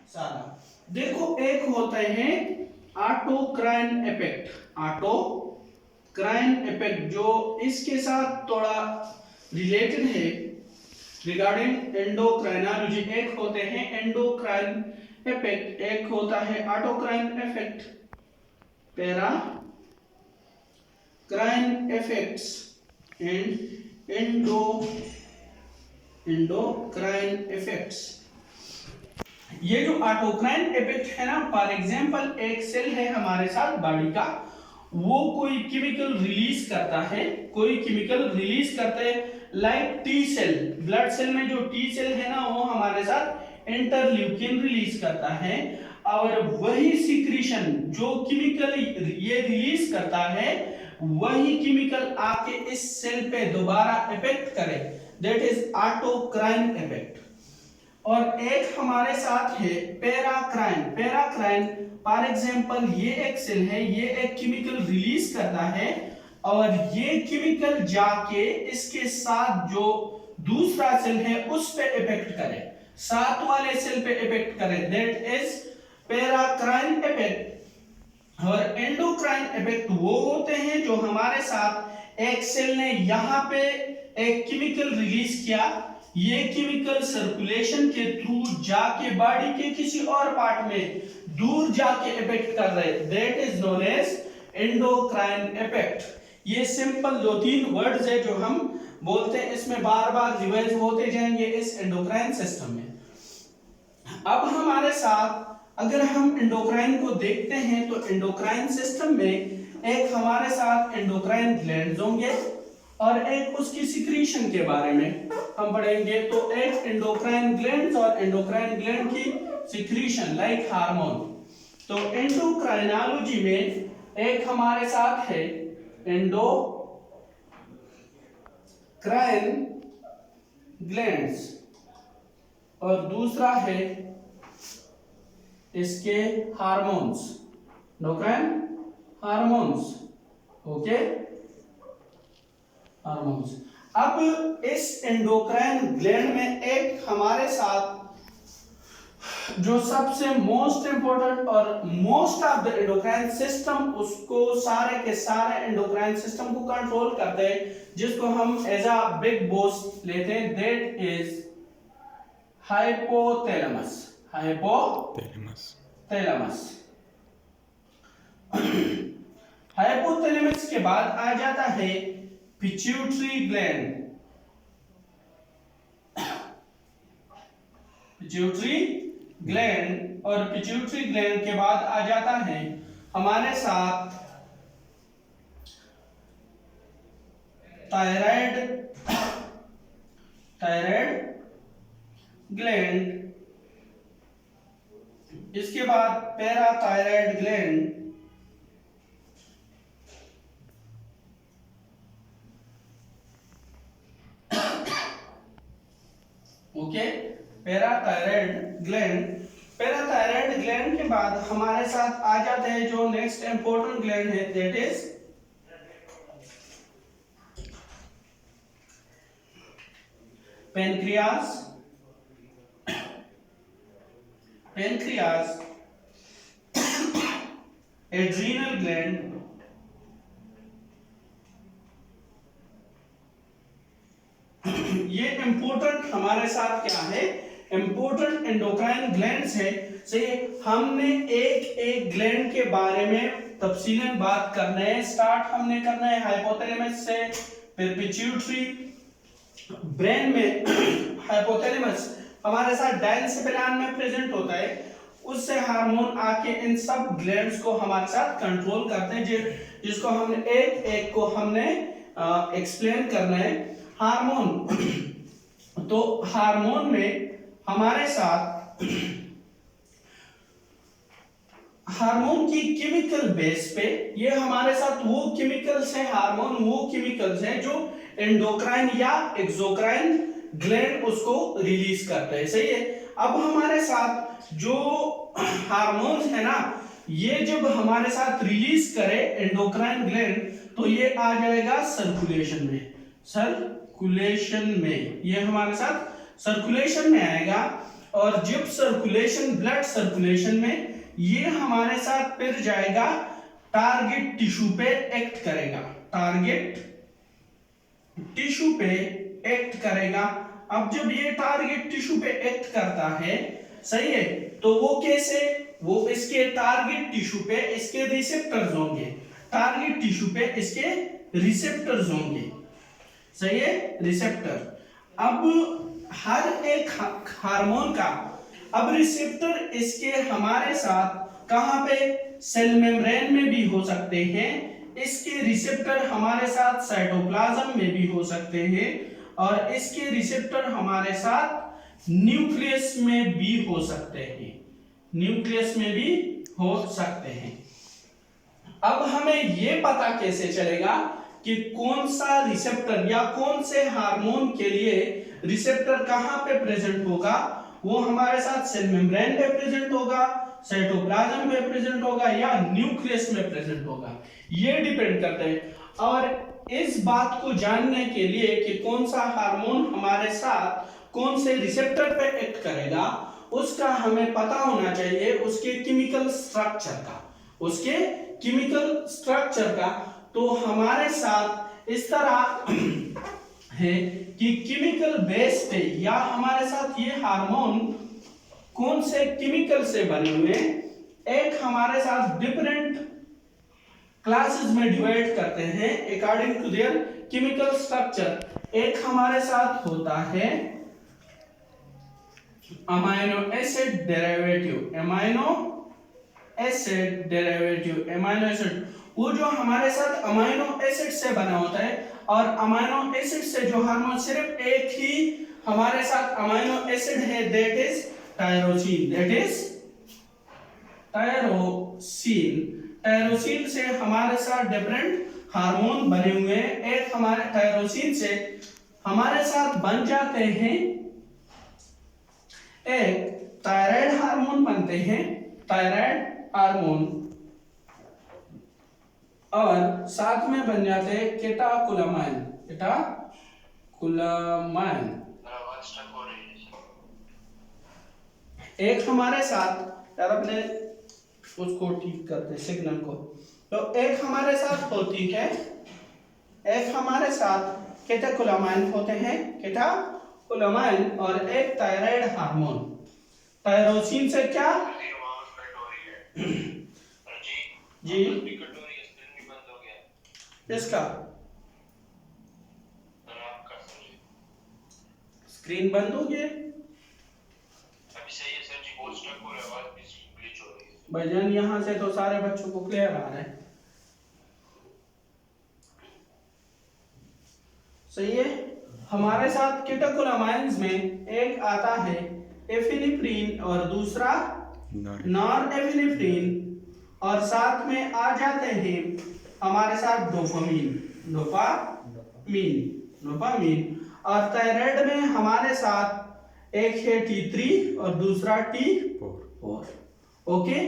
सारा। देखो एक होते हैं ऑटोक्राइन इफेक्ट, ऑटोक्राइन इफेक्ट जो इसके साथ थोड़ा रिलेटेड है रिगार्डिंग एंडोक्राइनोलॉजी। एक होते हैं एंडोक्राइन इफेक्ट, एक होता है autocrine effect, paracrine effects and endocrine effects. ये जो ऑटोक्राइन इफेक्ट है ना, फॉर एग्जांपल एक सेल है हमारे साथ बॉडी का, वो कोई केमिकल रिलीज करता है, कोई केमिकल रिलीज करते हैं, like T cell, blood cell में जो टी सेल है ना वो हमारे साथ इंटरल्यूकिन रिलीज करता है, और वही सिक्रीशन जो केमिकल ये रिलीज करता है वही केमिकल आके इस सेल पे दोबारा इफेक्ट करे, दैट इज ऑटोक्राइन इफेक्ट। और एक हमारे साथ है पैराक्राइन, फॉर एग्जांपल ये एक सेल है, ये एक केमिकल रिलीज करता है और ये केमिकल जाके इसके साथ जो दूसरा सेल है उस पे इफेक्ट करे, साथ वाले सेल पे इफेक्ट करे, दैट इज पैराक्राइन इफेक्ट। और एंडोक्राइन इफेक्ट वो होते हैं जो हमारे साथ एक सेल ने यहाँ पे एक केमिकल रिलीज किया, ये केमिकल सर्कुलेशन के थ्रू जाके बॉडी के किसी और पार्ट में दूर जाके इफेक्ट कर रहे, that is known as endocrine effect. ये सिंपल दो तीन वर्ड्स है जो हम बोलते हैं, इसमें बार बार रिवाइज होते जाएंगे इस एंडोक्राइन सिस्टम में। अब हमारे साथ अगर हम एंडोक्राइन को देखते हैं तो एंडोक्राइन सिस्टम में एक हमारे साथ एंडोक्राइन ग्लैंड्स होंगे और एक उसकी सिक्रीशन के बारे में हम पढ़ेंगे। तो एक एंडोक्राइन ग्लैंड्स और एंडोक्राइन ग्लैंड की सिक्रीशन लाइक हार्मोन। तो एंडोक्राइनोलॉजी में एक हमारे साथ है एंडोक्राइन ग्लैंड्स और दूसरा है इसके hormones, endocrine hormones, okay, hormones. अब इस एंडोक्राइन ग्लैंड में एक हमारे साथ जो सबसे मोस्ट इंपॉर्टेंट और most of the endocrine system, उसको सारे के सारे एंडोक्राइन सिस्टम को कंट्रोल करते हैं, जिसको हम एज अ बिग बॉस लेते हैं, दैट इज हाइपोथैलेमस, हाइपोथैलेमस के बाद आ जाता है पिट्यूटरी ग्लैंड, और पिट्यूटरी ग्लैंड के बाद आ जाता है हमारे साथ थायराइड ग्लैंड, इसके बाद parathyroid gland, okay, parathyroid gland के बाद हमारे साथ आ जाते हैं जो नेक्स्ट इंपॉर्टेंट ग्लैंड है, that is pancreas, adrenal gland, ये इंपॉर्टेंट हमारे साथ क्या है, इंपॉर्टेंट एंडोक्राइन ग्लैंड्स है। से हमने एक एक ग्लैंड के बारे में तफसीलन बात करना है। स्टार्ट हमने करना है हाइपोथैलेमस से, फिर पिट्यूटरी, ब्रेन में हाइपोथैलेमस हमारे साथ डायंसिफिलान में प्रेजेंट होता है, उससे हार्मोन आके इन सब ग्लैंड्स को हमारे साथ कंट्रोल करते हैं, जिसको हमने एक एक को हमने एक्सप्लेन करना है। हार्मोन, तो हार्मोन में हमारे साथ हार्मोन की केमिकल बेस पे ये हमारे साथ वो केमिकल्स हैं, हार्मोन वो केमिकल्स हैं जो एंडोक्राइन या एक्सोक्राइन ग्लैंड उसको रिलीज करते हैं, सही है। अब हमारे साथ जो हार्मोन्स है ना, ये जब हमारे साथ रिलीज करे एंडोक्राइन ग्लैंड, तो ये आ जाएगा सर्कुलेशन में, ये हमारे साथ सर्कुलेशन में आएगा। और जब सर्कुलेशन, ब्लड सर्कुलेशन में ये हमारे साथ फिर जाएगा, टारगेट टिश्यू पे एक्ट करेगा, टारगेट टिश्यू पे एक्ट करेगा। अब जब ये टारगेट टिश्यू पे एक्ट करता है, सही है, तो वो कैसे, वो इसके टारगेट टिश्यू पे इसके रिसेप्टर्स होंगे, टारगेट टिश्यू पे इसके रिसेप्टर्स होंगे, सही है, रिसेप्टर। अब हर एक हार्मोन का अब रिसेप्टर इसके हमारे साथ कहां पे, सेल मेम्ब्रेन में भी हो सकते हैं, इसके रिसेप्टर हमारे साथ साइटोप्लाज्म में भी हो सकते हैं, और इसके रिसेप्टर हमारे साथ न्यूक्लियस में भी हो सकते हैं, न्यूक्लियस में भी हो सकते हैं। अब हमें यह पता कैसे चलेगा कि कौन सा रिसेप्टर या कौन से हार्मोन के लिए रिसेप्टर कहां पे प्रेजेंट होगा, वो हमारे साथ सेल मेम्ब्रेन पे प्रेजेंट होगा, साइटोप्लाज्म में प्रेजेंट होगा, या न्यूक्लियस में प्रेजेंट होगा, ये डिपेंड करते हैं। और इस बात को जानने के लिए कि कौन सा हार्मोन हमारे साथ कौन से रिसेप्टर पे एक्ट करेगा, उसका हमें पता होना चाहिए उसके केमिकल स्ट्रक्चर का, उसके केमिकल स्ट्रक्चर का। तो हमारे साथ इस तरह है कि केमिकल बेस पे, या हमारे साथ ये हार्मोन कौन से केमिकल से बने हुए, एक हमारे साथ डिफरेंट क्लासेस में डिवाइड करते हैं according to their chemical structure. एक हमारे साथ होता है amino acid derivative, amino acid derivative, amino acid, वो जो हमारे साथ अमाइनो एसिड से बना होता है, और अमाइनो एसिड से जो हार्मोन सिर्फ एक ही हमारे साथ अमाइनो एसिड है, that is tyrosine, that is tyrosine. Tyrosine से हमारे साथ डिफरेंट हार्मोन बने हुए हैं। एक हमारे टायरोसिन से हमारे साथ बन जाते हैं, एक थायराइड हार्मोन बनते हैं, थायराइड हार्मोन, और साथ में बन जाते हैं केटाकोलामाइन, केटाकोलामाइन। एक हमारे साथ, यार अपने उसको ठीक करते सिग्नल को, तो एक हमारे साथ होती है, एक हमारे साथ केटाकोलामाइन होते हैं, केटाकोलामाइन, और एक थायराइड हार्मोन। टायरोसिन से क्या जी इसका स्क्रीन बंद हो गया भाईजान, यहां से तो सारे बच्चों को क्लियर आ रहा है, सही है। हमारे साथ केटाकोलामाइन्स में एक आता है एफिनेफ्रिन और दूसरा नॉरएफिनेफ्रिन, और साथ में आ जाते हैं हमारे साथ डोपामीन, डोपामीन, और थायराइड में हमारे साथ एक है T3 और दूसरा T4। ओके,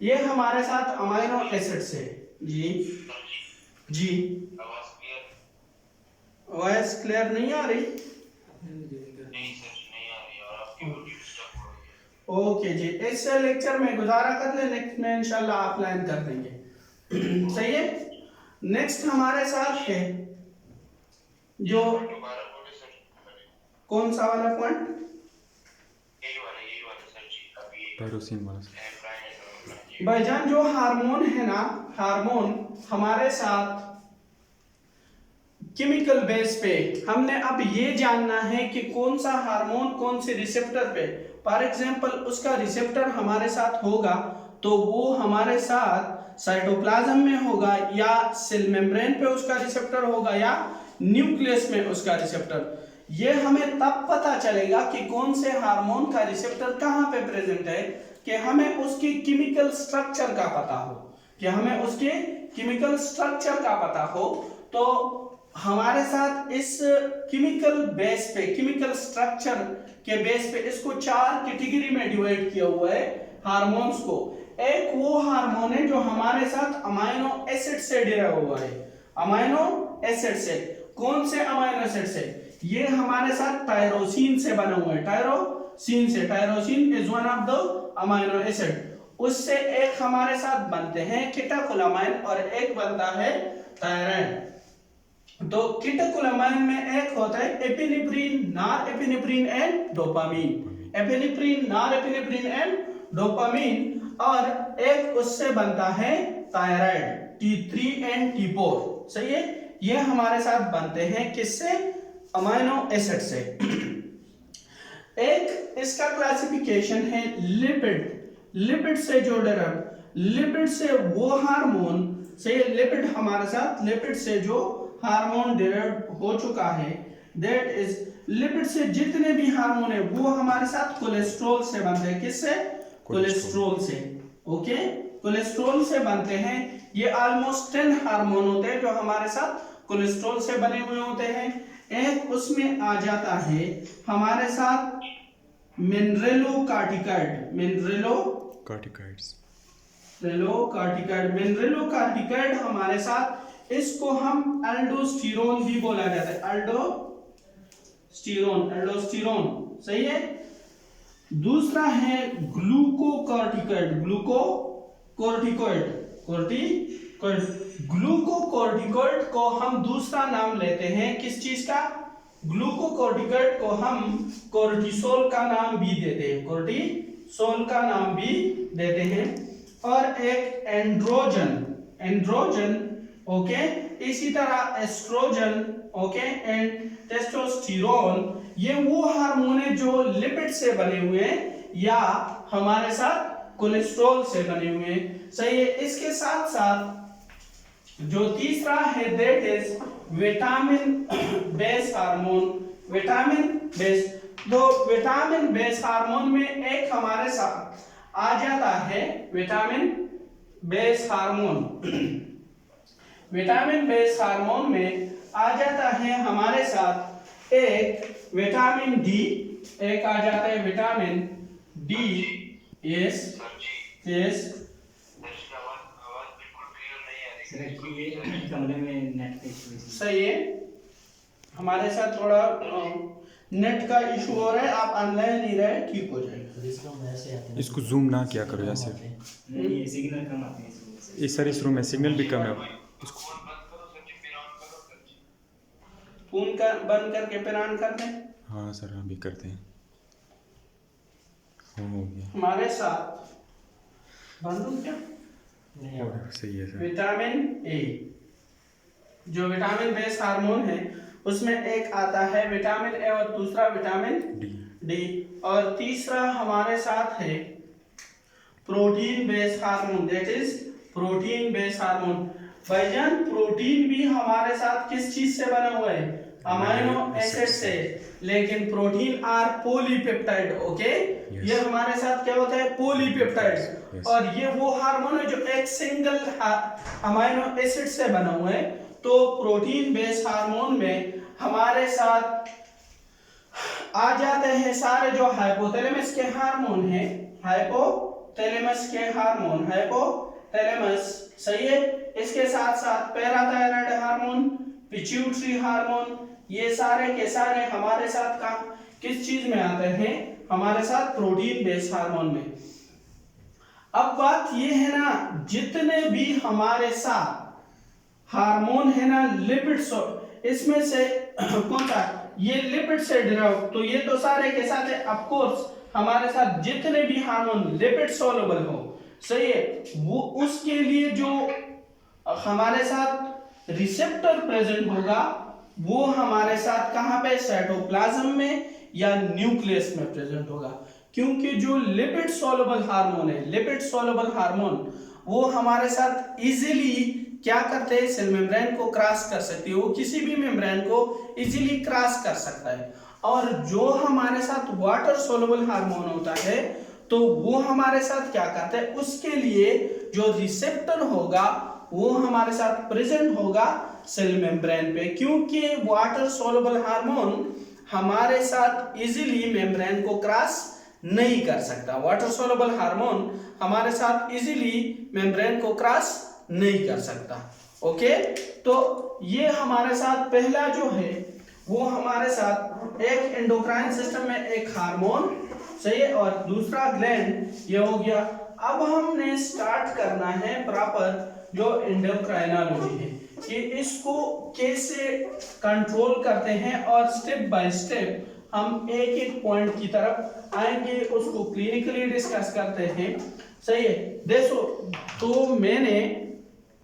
ये हमारे साथ अमाइनो एसिड से। जी वॉइस क्लियर नहीं आ रही? नहीं सर, नहीं आ रही, और आपकी वीडियो डिस्टर्ब हो रही है। ओके जी, इस लेक्चर में गुजारा कर ले, नेक्स्ट में इंशाल्लाह ऑफलाइन कर देंगे। सही है। नेक्स्ट हमारे साथ है जो कौन सा वाला पॉइंट, यही वाला सर जी, अभी टायरोसिन वाला भाईजान, जो हार्मोन है ना, हार्मोन हमारे साथ केमिकल बेस पे, हमने अब ये जानना है कि कौन सा हार्मोन कौन से रिसेप्टर पे, फॉर एग्जांपल उसका रिसेप्टर हमारे साथ होगा तो वो हमारे साथ साइटोप्लाज्म में होगा, या सेल मेम्ब्रेन पे उसका रिसेप्टर होगा, या न्यूक्लियस में उसका रिसेप्टर। ये हमें तब पता चलेगा कि कौन से हार्मोन का रिसेप्टर कहां पे प्रेजेंट है, कि हमें उसके केमिकल स्ट्रक्चर का पता हो, कि हमें उसके केमिकल स्ट्रक्चर का पता हो। तो हमारे साथ इस केमिकल बेस पे, केमिकल स्ट्रक्चर के बेस पे इसको 4 कैटेगरी में डिवाइड किया हुआ है हार्मोन्स को। एक वो हार्मोन है जो हमारे साथ अमाइनो एसिड से डिराइव हुआ है, अमाइनो एसिड से। कौन से अमाइनो एसिड से? ये हमारे साथ टायरोसिन से बना हुआ है, टायरोसिन से, tyrosine is one of the amino acid, उससे एक हमारे साथ बनते हैं कीटोकोलामाइन और एक बनता है थायराइड। तो कीटोकोलामाइन में एक होता है epinephrine, norepinephrine and dopamine, epinephrine, norepinephrine and dopamine, और एक उससे बनता है थायराइड T3 एंड T4, सही है। ये हमारे साथ बनते हैं किससे, अमाइनो एसिड से। एक इसका क्लासिफिकेशन है लिपिड, लिपिड से जो डेराइव, लिपिड से वो हार्मोन से, लिपिड हमारे साथ, लिपिड से जो हार्मोन डेराइव हो चुका है, दैट इज लिपिड से जितने भी हार्मोन है वो हमारे साथ कोलेस्ट्रॉल से बनते हैं, किससे, कोलेस्ट्रॉल से, ओके, कोलेस्ट्रॉल से बनते हैं। ये ऑलमोस्ट 10 हार्मोन होते हैं जो हमारे साथ कोलेस्ट्रॉल से बने हुए होते हैं। एक उसमें आ जाता है हमारे साथ मिनरेलोकार्टिकाइड, मिनरेलोकार्टिकाइड्स, मिनरेलोकार्टिकाइड हमारे साथ, इसको हम एल्डोस्टेरोन भी बोला जाता है, एल्डोस्टेरोन, एल्डोस्टेरोन, सही है। दूसरा है ग्लूकोकॉर्टिकॉइड, ग्लूकोकॉर्टिकॉइड को हम दूसरा नाम लेते हैं किस चीज का, ग्लूकोकॉर्टिकॉइड को हम कोर्टिसोल का नाम भी देते हैं, कोर्टिसोल का नाम भी देते हैं। और एक एंड्रोजन, ओके, इसी तरह एस्ट्रोजन, ओके, एंड टेस्टोस्टेरोन, ये वो हार्मोन है जो लिपिड से बने हुए हैं या हमारे साथ कोलेस्ट्रॉल से बने हुए हैं, सही है। इसके साथ साथ जो तीसरा है that is vitamin base hormone, vitamin base, तो विटामिन बेस हार्मोन में एक हमारे साथ आ जाता है vitamin base hormone, vitamin base hormone में आ जाता है हमारे साथ एक विटामिन डी, एक आ जाता है विटामिन डी, यस यस, कमरे में नेट पे सही है। हमारे साथ थोड़ा नेट का इशू हो रहा है, आप ऑनलाइन नहीं रहे, ठीक हो जाएगा। इसको जूम ना किया करो यार, सिर्फ नहीं, सिग्नल कम आते हैं इस सर, इस रूम में सिग्नल भी कम है। फोन का बंद करके फिर ऑन कर दें। हाँ सर, अभी करते हैं, हो गया हमारे साथ बंद हो क्या, सही है सर। विटामिन ए, जो विटामिन बेस हार्मोन है उसमें एक आता है विटामिन ए और दूसरा विटामिन डी, और तीसरा हमारे साथ है protein base hormone, that is protein base hormone. भाईजान प्रोटीन भी हमारे साथ किस चीज से बना हुआ है, अमाइनो एसिड से, लेकिन प्रोटीन आर पॉलीपेप्टाइड, ओके, ये हमारे साथ क्या होता है, पॉलीपेप्टाइड, और ये वो हार्मोन है जो एक सिंगल अमाइनो एसिड से बना हुआ है। तो प्रोटीन बेस हार्मोन में हमारे साथ आ जाते हैं सारे जो हाइपोथैलेमस के हार्मोन है, हाइपोथैलेमस के हार्मोन, हाइपोथैलेमस, सही है। इसके साथ साथ पैराथायराइड हार्मोन, पिट्यूटरी हार्मोन, ये सारे के सारे हमारे साथ का किस चीज में आते हैं, हमारे साथ प्रोटीन बेस हार्मोन में। अब बात ये है ना, जितने भी हमारे साथ हार्मोन है ना लिपिड, इसमें से कौन सा, ये लिपिड से डिराइव, तो ये तो सारे के साथ है। ऑफ कोर्स हमारे साथ जितने भी हार्मोन लिपिड सोलुबल हो, सही है, वो उसके लिए जो हमारे साथ रिसेप्टर प्रेजेंट होगा वो हमारे साथ कहां पे, साइटोप्लाज्म में या न्यूक्लियस में प्रेजेंट होगा। क्योंकि जो लिपिड सोलुबल हार्मोन है, लिपिड सोलुबल हार्मोन, वो हमारे साथ इजीली क्या करते हैं, सेल मेम्ब्रेन को क्रॉस कर सकती है, वो किसी भी मेम्ब्रेन को इजीली क्रॉस कर सकता है। और जो हमारे साथ वाटर सोलुबल हार्मोन होता है तो वो हमारे साथ क्या करता है, उसके लिए जो रिसेप्टर होगा वो हमारे साथ प्रेजेंट होगा सेल मेम्ब्रेन पे, क्योंकि वाटर सोलुबल हार्मोन हमारे साथ इजीली मेम्ब्रेन को क्रॉस नहीं कर सकता, वाटर सोलुबल हार्मोन हमारे साथ इजीली मेम्ब्रेन को क्रॉस नहीं कर सकता, ओके। तो ये हमारे साथ पहला जो है वो हमारे साथ एक एंडोक्राइन सिस्टम में एक हार्मोन, सही है, और दूसरा ग्लैंड, ये हो गया। अब हमने स्टार्ट करना है प्रॉपर जो एंडोक्राइनोलॉजी है कि इसको कैसे कंट्रोल करते हैं, और स्टेप बाय स्टेप हम एक एक पॉइंट की तरफ आएंगे, उसको क्लिनिकली डिस्कस करते हैं, सही है। देखो तो मैंने